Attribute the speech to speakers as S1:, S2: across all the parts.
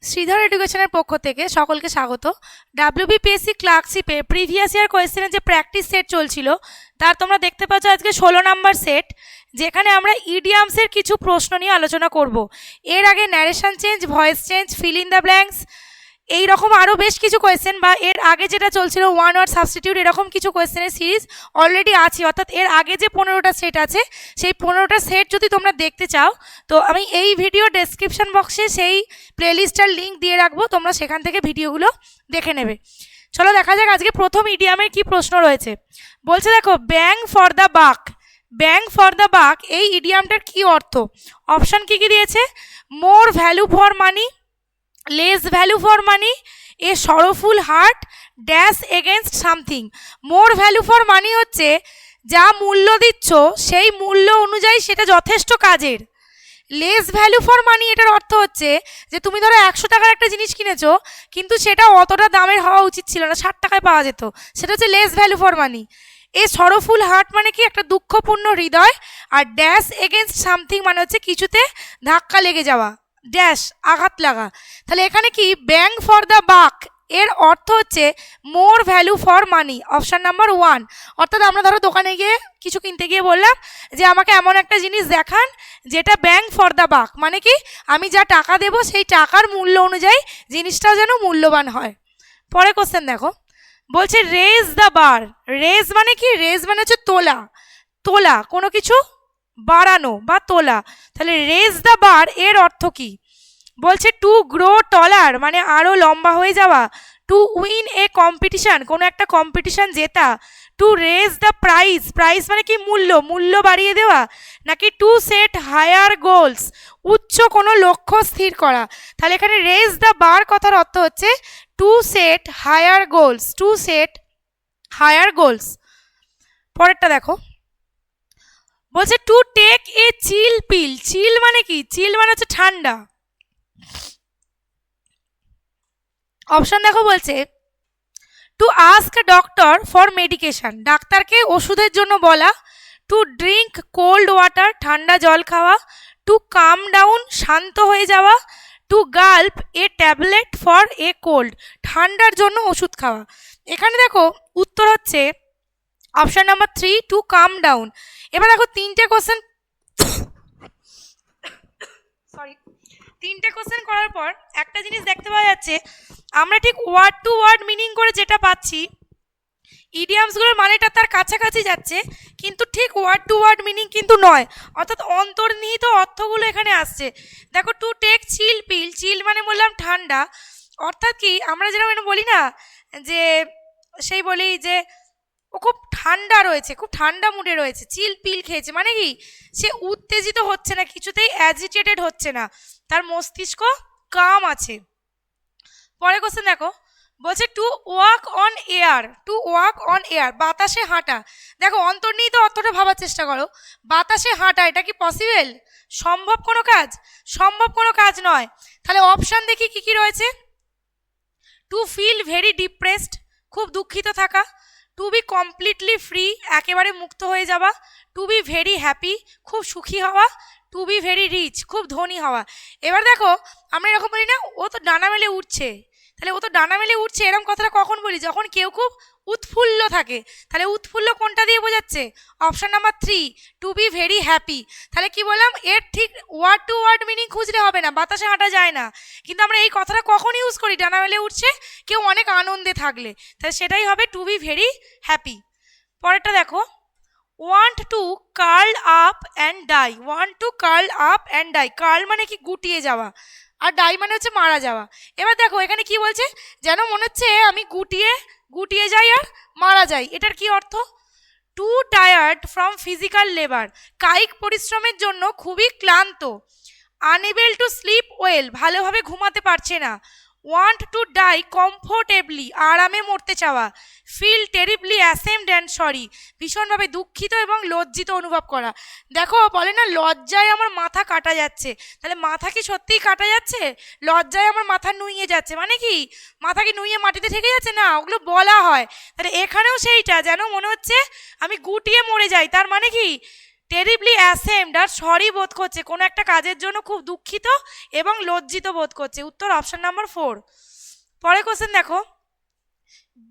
S1: শ্রীধর এডুকেশনের পক্ষ থেকে সকলকে স্বাগত। ডাব্লিউবিপিএসসি ক্লার্কশিপে প্রিভিয়াস ইয়ার কোয়েশ্চেনের যে প্র্যাকটিস সেট চলছিল তার তোমরা দেখতে পাচ্ছ আজকে 16 নাম্বার সেট, যেখানে আমরা ইডিয়ামসের কিছু প্রশ্ন নিয়ে আলোচনা করব। এর আগে narration change, voice change, fill in the blanks, এই রকম আরও বেশ কিছু কোয়েশ্চেন, বা এর আগে যেটা চলছিল ওয়ান ওয়ার্ড সাবস্টিটিউট, এরকম কিছু কোয়েশ্চেনের সিরিজ অলরেডি আছে। অর্থাৎ এর আগে যে 15টা সেট আছে সেই 15টা সেট যদি তোমরা দেখতে চাও তো আমি এই ভিডিও ডেসক্রিপশন বক্সে সেই প্লেলিস্টটার লিঙ্ক দিয়ে রাখবো, তোমরা সেখান থেকে ভিডিওগুলো দেখে নেবে। চলো দেখা যাক আজকে প্রথম ইডিয়ামের কি প্রশ্ন রয়েছে। বলছে দেখো, ব্যাং ফর দ্য বাক। ব্যাং ফর দ্য বাক এই ইডিয়ামটার কি অর্থ? অপশান কি কি দিয়েছে? More value for money, less value for money, a sorrowful heart, dash against something. More value for money হচ্ছে যা মূল্য দিচ্ছ সেই মূল্য অনুযায়ী সেটা যথেষ্ট কাজের। লেস ভ্যালু ফর মানি এটার অর্থ হচ্ছে যে তুমি ধরো 100 টাকার একটা জিনিস কিনেছো, কিন্তু সেটা অতটা দামের হওয়া উচিত ছিল না, 60 টাকায় পাওয়া যেত, সেটা হচ্ছে less value for money. A sorrowful heart মানে কি? একটা দুঃখপূর্ণ হৃদয়। আর ড্যাশ এগেনস্ট সামথিং মানে হচ্ছে কিছুতে ধাক্কা লেগে যাওয়া, ড্যাশ আঘাত লাগা। তাহলে এখানে কি ব্যাং ফর দ্য বাক এর অর্থ হচ্ছে more value for money, option number 1। অর্থাৎ আমরা ধরো দোকানে গিয়ে কিছু কিনতে গিয়ে বললাম যে আমাকে এমন একটা জিনিস দেখান যেটা ব্যাং ফর দ্য বাক, মানে কি আমি যা টাকা দেবো সেই টাকার মূল্য অনুযায়ী জিনিসটাও যেন মূল্যবান হয়। পরে কোশ্চেন দেখো, বলছে রেজ দ্য বার। রেজ মানে কি? রেজ মানে হচ্ছে তোলা, তোলা কোনো কিছু বাড়ানো বা তোলা। তাহলে রেজ দ্য বার এর অর্থ কি? বলছে টু গ্রো টলার মানে আরও লম্বা হয়ে যাওয়া, টু উইন এ কম্পিটিশান কোনো একটা কম্পিটিশান জেতা, to raise the price, price মানে কি মূল্য, মূল্য বাড়িয়ে দেওয়া, নাকি টু সেট হায়ার গোলস উচ্চ কোনো লক্ষ্য স্থির করা। তাহলে এখানে রেজ দ্য বার কথার অর্থ হচ্ছে to set higher goals, to set higher goals. পরেরটা দেখো, বলছে টু টেক এ চিল পিল। চিল মানে কি? চিল মানে হচ্ছে ঠান্ডা। অপশন দেখো, বলছে to ask doctor for medication, ডাক্তারকে ওষুধের জন্য বলা, টু ড্রিঙ্ক কোল্ড ওয়াটার ঠান্ডা জল খাওয়া, টু কাম ডাউন শান্ত হয়ে যাওয়া, to gulp a tablet for a cold ঠান্ডার জন্য ওষুধ খাওয়া। এখানে দেখো উত্তর হচ্ছে option number 3, to come down. এবার দেখো তিনটে কোশ্চেন করার পর একটা জিনিস দেখতে পাওয়া যাচ্ছে, আমরা ঠিক ওয়ার্ড টু ওয়ার্ড মিনিং করে যেটা পাচ্ছি ইডিয়ামসগুলোর মানেটা তার কাছাকাছি যাচ্ছে, কিন্তু ঠিক ওয়ার্ড টু ওয়ার্ড মিনিং কিন্তু নয়, অর্থাৎ অন্তর্নিহিত অর্থগুলো এখানে আসছে। দেখো টু টেক চিল পিল, চিল মানে বললাম ঠান্ডা, অর্থাৎ কি আমরা যেরকম বলি না যে সেই বলি যে ও খুব ঠান্ডা রয়েছে, খুব ঠান্ডা মুডে রয়েছে, চিল পিল খেয়েছে, মানে কি সে উত্তেজিত হচ্ছে না, কিছুতেই অ্যাজিটেটেড হচ্ছে না, তার মস্তিষ্ক কাম আছে। পরে কোশ্চেন দেখো, বলছে to walk on air. To walk on air বাতাসে হাঁটা। দেখো অন্তর্নিহিত অর্থটা ভাবার চেষ্টা করো, বাতাসে হাঁটা এটা কি পসিবল? সম্ভব কোনো কাজ? সম্ভব কোনো কাজ নয়। তাহলে অপশান দেখি কি কি রয়েছে। টু ফিল ভেরি ডিপ্রেসড খুব দুঃখিত থাকা, টু বি কমপ্লিটলি ফ্রি একেবারে মুক্ত হয়ে যাওয়া, টু বি ভেরি হ্যাপি খুব সুখী হওয়া, টু বি ভেরি রিচ খুব ধনী হওয়া। এবার দেখো আমরা এরকম বলি না ও তো ডানা মেলে উঠছে, তাহলে ও তো ডানা মেলে উঠছে এরকম কথাটা কখন বলি? যখন কেউ খুব উৎফুল্ল থাকে। তাহলে উৎফুল্ল কোনটা দিয়ে বোঝাচ্ছে? Option number 3, to be very happy. তাহলে কি বললাম, এর ঠিক ওয়ার্ড টু ওয়ার্ড মিনিং খুঁজলে হবে না, বাতাসে হাঁটা যায় না, কিন্তু আমরা এই কথাটা কখন ইউজ করি? ডানা মেলে উঠছে, কেউ অনেক আনন্দে থাকলে, তাহলে সেটাই হবে টু বি ভেরি হ্যাপি। পরেরটা দেখো, want to curl up and die. Want to curl up and die, curl মানে কি গুটিয়ে যাওয়া, আর ডাই মানে হচ্ছে মারা যাওয়া। এবার দেখো এখানে কি বলছে, যেন মনে হচ্ছে আমি গুটিয়ে যাই আর মারা যাই। এটার কি অর্থ? Two tired from physical labour, কায়িক পরিশ্রমের জন্য খুবই ক্লান্ত। আনএবল টু স্লিপ ওয়েল, ভালোভাবে ঘুমাতে পারছে না। ওয়ান্ট টু ডাই কমফোর্টেবলি, আরামে মরতে চাওয়া। Feel terribly ashamed and sorry, ভীষণভাবে দুঃখিত এবং লজ্জিত অনুভব করা। দেখো বলে না লজ্জায় আমার মাথা কাটা যাচ্ছে, তাহলে মাথা কি সত্যিই কাটা যাচ্ছে? লজ্জায় আমার মাথা নুইয়ে যাচ্ছে, মানে কি মাথা কি নুইয়ে মাটিতে ঠেকে যাচ্ছে? না, ওগুলো বলা হয়। তাহলে এখানেও সেইটা, যেন মনে হচ্ছে আমি গুটিয়ে মরে যাই, তার মানে কি টেরিবলি অ্যাসেমড আর সরি বোধ করছে, কোনো একটা কাজের জন্য খুব দুঃখিত এবং লজ্জিত বোধ করছে। উত্তর অপশন নাম্বার 4। পরে কোশ্চেন দেখো,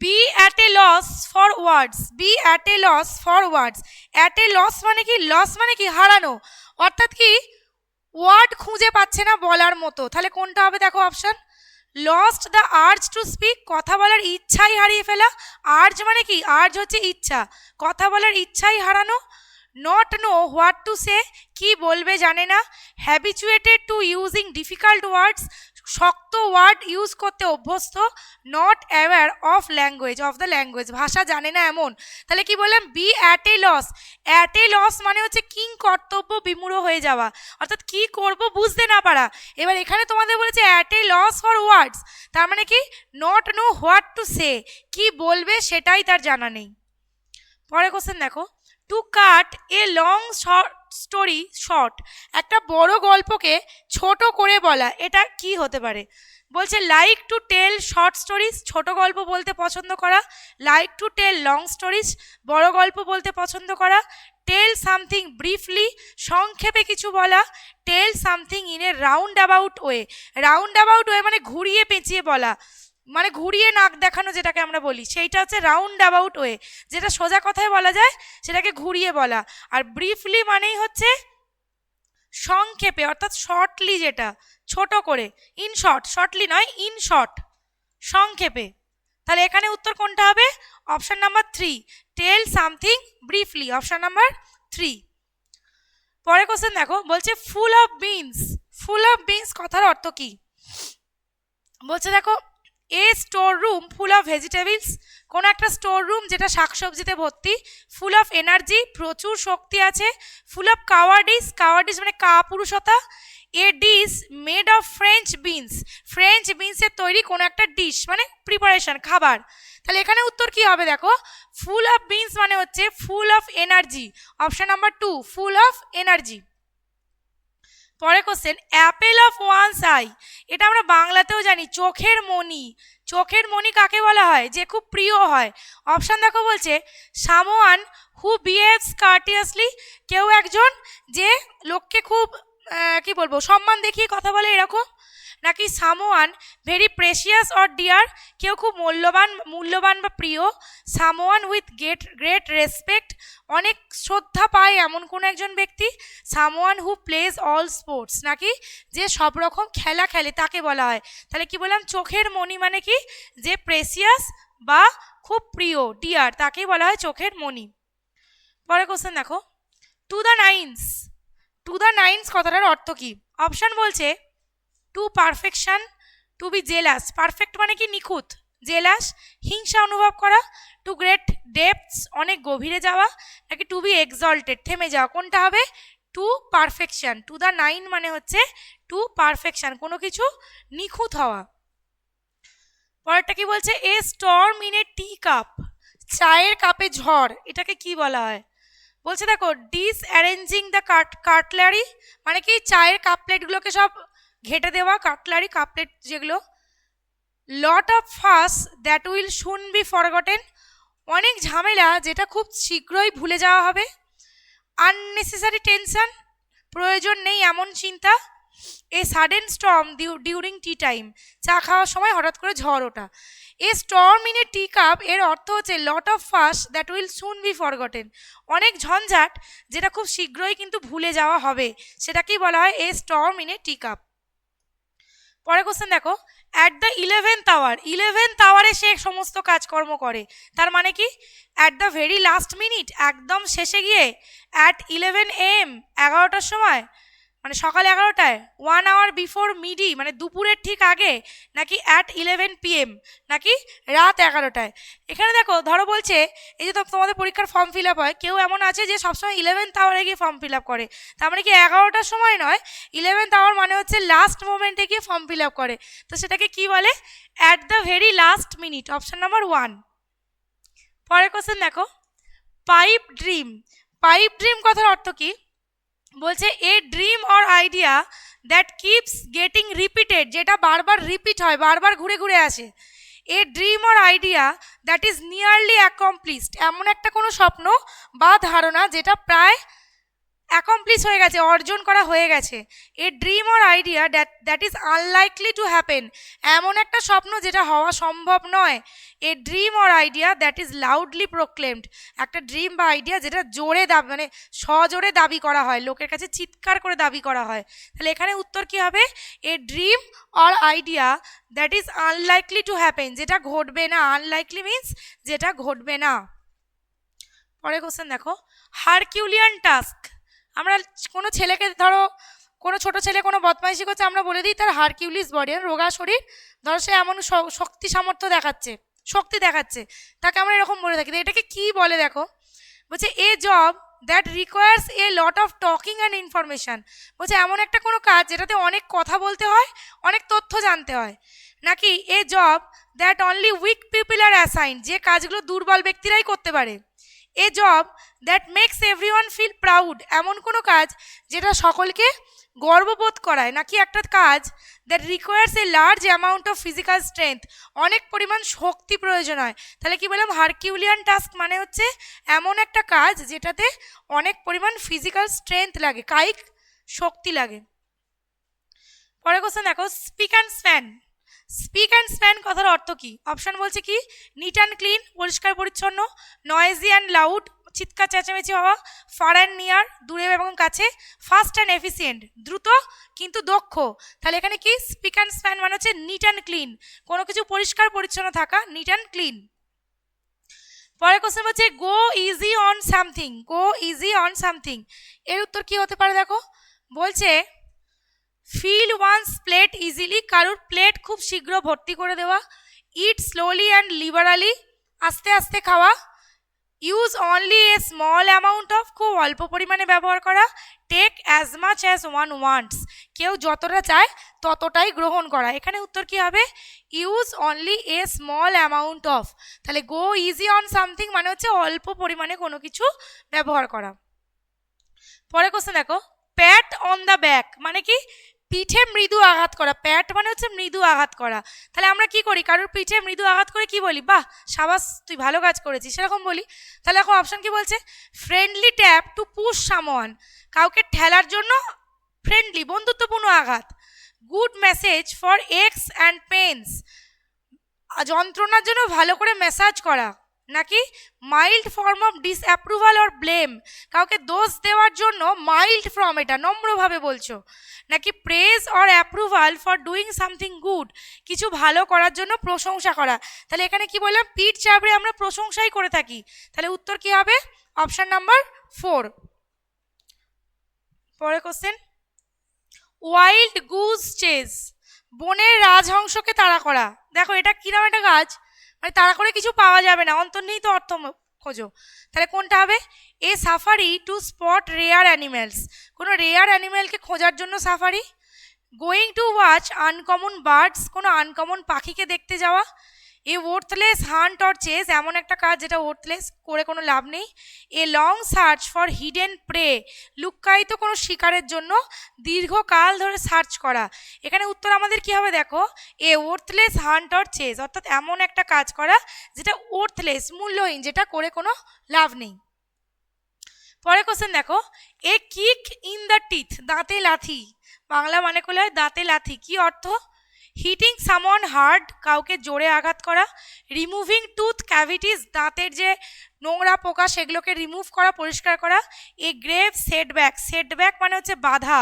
S1: be at a loss for words, be at a loss for words. At a loss মানে কি? লস মানে কি? হারানো, অর্থাৎ কি ওয়ার্ড খুঁজে পাচ্ছে না বলার মতো। তাহলে কোনটা হবে দেখো option? Lost the urge to speak, কথা বলার ইচ্ছাই হারিয়ে ফেলা। আর্জ মানে কি? আর্জ হচ্ছে ইচ্ছা, কথা বলার ইচ্ছাই হারানো। Not know what to say, কি বলবে জানে না। Habituated to using difficult words, শক্ত ওয়ার্ড ইউজ করতে অভ্যস্ত। Not aware of language, of the language, ভাষা জানে না এমন। তাহলে কি বললাম? Be at a loss. At a loss মানে হচ্ছে কিং কর্তব্য বিমূঢ় হয়ে যাওয়া, অর্থাৎ কি করব বুঝতে না পারা। এবার এখানে তোমাদের বলেছে অ্যাট এ লস ফর ওয়ার্ডস, তার মানে কি not know what to say, কি বলবে সেটাই তার জানা নেই। পরে কোশ্চেন দেখো, two cut a long story short, একটা বড় গল্পকে ছোট করে বলা, এটা কি হতে পারে? বলছে like to tell short stories, ছোট গল্প বলতে পছন্দ করা। Like to tell long stories, বড় গল্প বলতে পছন্দ করা। টেল সামথিং ব্রিফলি, সংক্ষেপে কিছু বলা। Tell something in a round about way, round about way মানে ঘুরিয়ে পেঁচিয়ে বলা, মানে ঘুরিয়ে নাক দেখানো যেটাকে আমরা বলি, সেইটা হচ্ছে রাউন্ড অ্যাবাউট ওয়ে। যেটা সোজা কথায় বলা যায় সেটাকে ঘুরিয়ে বলা। আর ব্রিফলি মানেই হচ্ছে সংক্ষেপে, অর্থাৎ শর্টলি, যেটা ছোট করে। ইন শর্ট, শর্টলি নয়, ইন শর্ট, সংক্ষেপে। তাহলে এখানে উত্তর কোনটা হবে? Option number 3, tell something briefly, option number 3। পরে কোশ্চেন দেখো, বলছে full of beans, full of beans কথার অর্থ কি? বলছে দেখো, a store room full of vegetables, কোনো একটা স্টোর রুম যেটা শাকসবজিতে ভর্তি। ফুল অফ এনার্জি, প্রচুর শক্তি আছে। ফুল অফ কাওয়ার্ডিস, কাওয়ার্ডিস মানে কাপুরুষতা। A dish made of French beans, French বিনসের তৈরি কোনো একটা ডিশ মানে প্রিপারেশন, খাবার। তাহলে এখানে উত্তর কি হবে দেখো? ফুল অফ বিনস মানে হচ্ছে full of energy, option number 2, full of energy. পরে question, apple of one's eye, এটা আমরা বাংলাতেও জানি, চোখের মণি। চোখের মণি কাকে বলা হয়? যে খুব প্রিয় হয়। অপশান দেখো, বলছে সামওয়ান হু বিহেভস কার্টিয়াসলি, কেউ একজন যে লোককে খুব কি বলবো সম্মান দেখিয়ে কথা বলে এরকম। নাকি someone very precious or dear, কেউ খুব মূল্যবান বা প্রিয়। সামওয়ান উইথ গ্রেট রেসপেক্ট, অনেক শ্রদ্ধা পায় এমন কোনো একজন ব্যক্তি। Someone who plays all sports, নাকি যে সব রকম খেলা খেলে তাকে বলা হয়। তাহলে কি বললাম? চোখের মণি মানে কি? যে প্রেশিয়াস বা খুব প্রিয়, ডিয়ার, তাকেই বলা হয় চোখের মণি। পরে কোশ্চেন দেখো, to the nines, to the nines কথাটার অর্থ কি? অপশান বলছে to perfection, to be jealous, perfect মানে কি নিখুঁত, জেলাস হিংসা অনুভব করা। টু গ্রেট ডেপথস, অনেক গভীরে যাওয়া। নাকি টু বি এক্সল্টেড, থেমে যাওয়া। কোনটা হবে? To perfection, to the nine মানে হচ্ছে টু পারফেকশন, কোনো কিছু নিখুঁত হওয়া। পরেরটা কি বলছে? এ storm in a tea cup, চায়ের কাপে ঝড়, এটাকে কি বলা হয়? বলছে দেখো ডিস অ্যারেঞ্জিং দ্য কাটলারি, মানে কি চায়ের কাপ প্লেটগুলোকে সব ঘেটে দেওয়া, কাটলারি কাপ প্লেট যেগুলো। লট অফ ফাস দ্যাট উইল শুন বি ফরগটেন, অনেক ঝামেলা যেটা খুব শীঘ্রই ভুলে যাওয়া হবে। আননেসেসারি টেনশন, প্রয়োজন নেই এমন চিন্তা। A sudden storm during tea time, চা খাওয়ার সময় হঠাৎ করে ঝড় ওঠা। A storm in a tea cup এর অর্থ হচ্ছে lot of fuss that will soon be forgotten, অনেক ঝঞ্ঝাট যেটা খুব শীঘ্রই কিন্তু ভুলে যাওয়া হবে, সেটাকেই বলা হয় a storm in a tea cup. পরে কোশ্চেন দেখো, at the 11th hour, 11th আওয়ারে সে সমস্ত কাজকর্ম করে, তার মানে কি? At the very last minute, একদম শেষে গিয়ে। অ্যাট 11 AM, 11টার সময় মানে সকাল 11টায়। 1 hour বিফোর মিডি মানে দুপুরের ঠিক আগে। নাকি অ্যাট 11 PM, নাকি রাত 11টায়। এখানে দেখো ধরো বলছে এই যে তোমাদের পরীক্ষার ফর্ম ফিল আপ হয়, কেউ এমন আছে যে সবসময় 11th আওয়ারে গিয়ে ফর্ম ফিল আপ করে, তার মানে কি 11টার সময় নয়, 11th আওয়ার মানে হচ্ছে লাস্ট মোমেন্টে গিয়ে ফর্ম ফিল আপ করে, তো সেটাকে কি বলে? At the very last minute, option number 1। পরের কোশ্চেন দেখো, পাইপ ড্রিম, পাইপ ড্রিম কথার অর্থ কি? বলছে a dream or idea that keeps getting repeated, যেটা বারবার রিপিট হয়, বারবার ঘুরে ঘুরে আসে। A dream or idea that is nearly accomplished, এমন একটা কোনো স্বপ্ন বা ধারণা যেটা প্রায় অ্যাকমপ্লিশ হয়ে গেছে, অর্জন করা হয়ে গেছে। A dream or idea that is unlikely to happen, এমন একটা স্বপ্ন যেটা হওয়া সম্ভব নয়। A dream or idea that is loudly proclaimed, একটা ড্রিম বা আইডিয়া যেটা জোরে দাবি, মানে সজোরে দাবি করা হয়, লোকের কাছে চিৎকার করে দাবি করা হয়। তাহলে এখানে উত্তর কি হবে? A dream or idea that is unlikely to happen, যেটা ঘটবে না। আনলাইকলি মিন্স যেটা ঘটবে না। পরের কোশ্চেন দেখো, হারকিউলিয়ান টাস্ক। আমরা কোনো ছেলেকে ধরো, কোনো ছোট ছেলে কোনো বদমাইশি করছে, আমরা বলে দিই তার হারকিউলিস বডি, রোগা শরীর, ধরো সে এমন শক্তি সামর্থ্য দেখাচ্ছে, শক্তি দেখাচ্ছে, তাকে আমরা এরকম বলে থাকি। এটাকে কি বলে দেখো, বলছে এ job that requires A lot of talking and information, বলছে এমন একটা কোনো কাজ যেটাতে অনেক কথা বলতে হয়, অনেক তথ্য জানতে হয়। নাকি a job that only weak people are assign, যে কাজগুলো দুর্বল ব্যক্তিরাই করতে পারে। A job that makes everyone feel proud, এমন কোনো কাজ যেটা সকলকে গর্ববোধ করায়। নাকি একটা কাজ that requires a large amount of physical strength, অনেক পরিমাণ শক্তি প্রয়োজন হয়। তাহলে কি বললাম, হারকিউলিয়ান টাস্ক মানে হচ্ছে এমন একটা কাজ যেটাতে অনেক পরিমাণ ফিজিক্যাল স্ট্রেংথ লাগে, কায়িক শক্তি লাগে। পরের কোশ্চেন দেখো, speak and span. Speak and span কথার অর্থ কি? অপশন বলছে কি, নিট অ্যান্ড ক্লিন, পরিষ্কার পরিচ্ছন্ন, নয়েজি অ্যান্ড লাউড, চিৎকার চেঁচামেচি হওয়া, ফার অ্যান্ড নিয়ার, দূরে এবং কাছে, ফাস্ট অ্যান্ড এফিসিয়েন্ট, দ্রুত কিন্তু দক্ষ। তাহলে এখানে কি, স্পিক অ্যান্ড স্প্যান মানে হচ্ছে নিট অ্যান্ড ক্লিন, কোনো কিছু পরিষ্কার পরিচ্ছন্ন থাকা, নিট অ্যান্ড ক্লিন। পরের কোশ্চেন হচ্ছে গো easy on something. Go easy on something এর উত্তর কি হতে পারে দেখো, বলছে ফিল ওয়ান্স প্লেট ইজিলি, কারুর প্লেট খুব শীঘ্র ভর্তি করে দেওয়া, ইট স্লোলি অ্যান্ড লিবারালি, আস্তে আস্তে খাওয়া, use only a small amount of, খুব অল্প পরিমাণে ব্যবহার করা, take as much as one wants, কেউ যতটা চায় ততটাই গ্রহণ করা। এখানে উত্তর কি হবে, use only a small amount of. তাহলে গো ইজি অন সামথিং মানে হচ্ছে অল্প পরিমাণে কোনো কিছু ব্যবহার করা। পরের কোশ্চেন দেখো, প্যাট অন দ্য ব্যাক মানে কি, পিঠে মৃদু আঘাত করা। প্যাট মানে হচ্ছে মৃদু আঘাত করা। তাহলে আমরা কি করি, কারোর পিঠে মৃদু আঘাত করে কি বলি, বাহ সাবাস তুই ভালো কাজ করেছিস, সেরকম বলি। তাহলে এখন অপশন কি বলছে, friendly tap to push someone, কাউকে ঠেলার জন্য ফ্রেন্ডলি বন্ধুত্বপূর্ণ আঘাত, good massage for aches and pains, যন্ত্রণার জন্য ভালো করে ম্যাসাজ করা। নাকি mild form of disapproval or blame, কাউকে দোষ দেওয়ার জন্য মাইল্ড ফর্ম, এটা নম্রভাবে বলছো। নাকি praise or approval for doing something good, কিছু ভালো করার জন্য প্রশংসা করা। তাহলে এখানে কি বললাম, পিঠ চাপড়ে আমরা প্রশংসাই করে থাকি। তাহলে উত্তর কি হবে, অপশন নাম্বার 4। পরের কোশ্চেন, ওয়াইল্ড গুজ চেজ, বনের রাজহংসকে তাড়া করা। দেখো এটা কিরকম একটা কাজ, মানে তাড়া করে কিছু পাওয়া যাবে না, অন্তর্নিহিত অর্থ খোঁজো। তাহলে কোনটা হবে, a safari to spot rare animals, কোনো রেয়ার অ্যানিমেলকে খোঁজার জন্য safari, going to watch uncommon birds, কোনো আনকমন পাখিকে দেখতে যাওয়া, a worthless hunt or chase, এমন একটা কাজ যেটা ওর্থলেস, করে কোনো লাভ নেই, a long search for hidden prey, লুক্কায়িত কোনো শিকারের জন্য দীর্ঘকাল ধরে সার্চ করা। এখানে উত্তর আমাদের কি হবে দেখো, এ ওর্থলেস হান্ট অর চেস, অর্থাৎ এমন একটা কাজ করা যেটা ওর্থলেস, মূল্যহীন, যেটা করে কোনো লাভ নেই। পরে কোশ্চেন দেখো, এ কিক ইন দ্য টিথ, দাঁতে লাথি, বাংলা মানে করলে হয় দাঁতে লাথি, কি অর্থ, হিটিং সামওয়ান হার্ড, কাউকে জোরে আঘাত করা, রিমুভিং টুথ ক্যাভিটিস, দাঁতের যে নোংরা পোকা সেগুলোকে রিমুভ করা, পরিষ্কার করা, এ গ্রেভ সেটব্যাক, সেটব্যাক মানে হচ্ছে বাধা,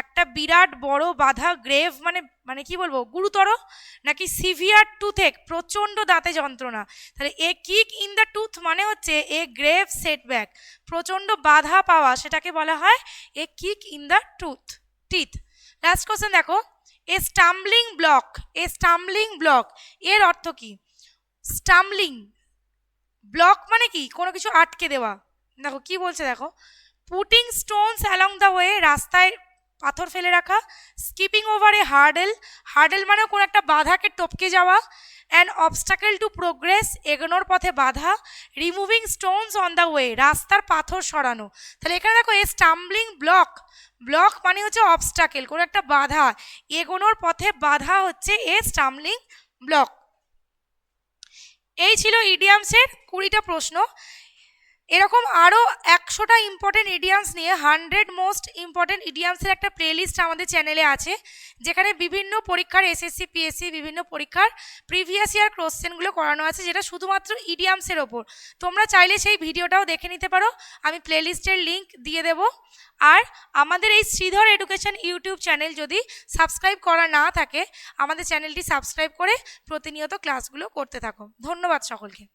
S1: একটা বিরাট বড় বাধা, গ্রেভ মানে মানে কি বলবো গুরুতর। নাকি সিভিয়ার টুথেক, প্রচণ্ড দাঁতে যন্ত্রণা। তাহলে এ কিক ইন দ্য টুথ মানে হচ্ছে এ গ্রেভ সেটব্যাক, প্রচণ্ড বাধা পাওয়া, সেটাকে বলা হয় a kick in the teeth. Last question দেখো, a stumbling block, a stumbling block এর অর্থ কি, স্টাম্বলিং ব্লক মানে কি, কোনো কিছু আটকে দেওয়া। দেখো কি বলছে দেখো, putting Stones along the way, রাস্তায় পাথর ফেলে রাখা, স্কিপিং ওভার এ হার্ডেল, হার্ডেল মানে কোনো একটা বাধাকে টপকে যাওয়া, অ্যান অবস্টাকেল টু প্রোগ্রেস, এগোনোর পথে বাধা, removing Stones on the way, রাস্তার পাথর সরানো। তাহলে এখানে দেখো এ স্টাম্বলিং ব্লক, ব্লক মানে হচ্ছে অবস্টাকেল, কোনো একটা বাধা, এগোনোর পথে বাধা হচ্ছে এ স্টাম্বলিং ব্লক। এই ছিল ইডিয়ামসের 20টা প্রশ্ন। এরকম আরও 100টা ইম্পর্টেন্ট ইডিয়ামস নিয়ে 100 মোস্ট ইম্পর্টেন্ট ইডিয়ামসের একটা প্লেলিস্ট আমাদের চ্যানেলে আছে, যেখানে বিভিন্ন পরীক্ষার এসএসসি পিএসসি বিভিন্ন পরীক্ষার প্রিভিয়াস ইয়ার কোশ্চেনগুলো করানো আছে, যেটা শুধুমাত্র ইডিয়ামসের ওপর। তোমরা চাইলে সেই ভিডিওটাও দেখে নিতে পারো, আমি প্লেলিস্টের লিঙ্ক দিয়ে দেব। আর আমাদের এই শ্রীধর এডুকেশন ইউটিউব চ্যানেল যদি সাবস্ক্রাইব করা না থাকে, আমাদের চ্যানেলটি সাবস্ক্রাইব করে প্রতিনিয়ত ক্লাসগুলো করতে থাকো। ধন্যবাদ সকলকে।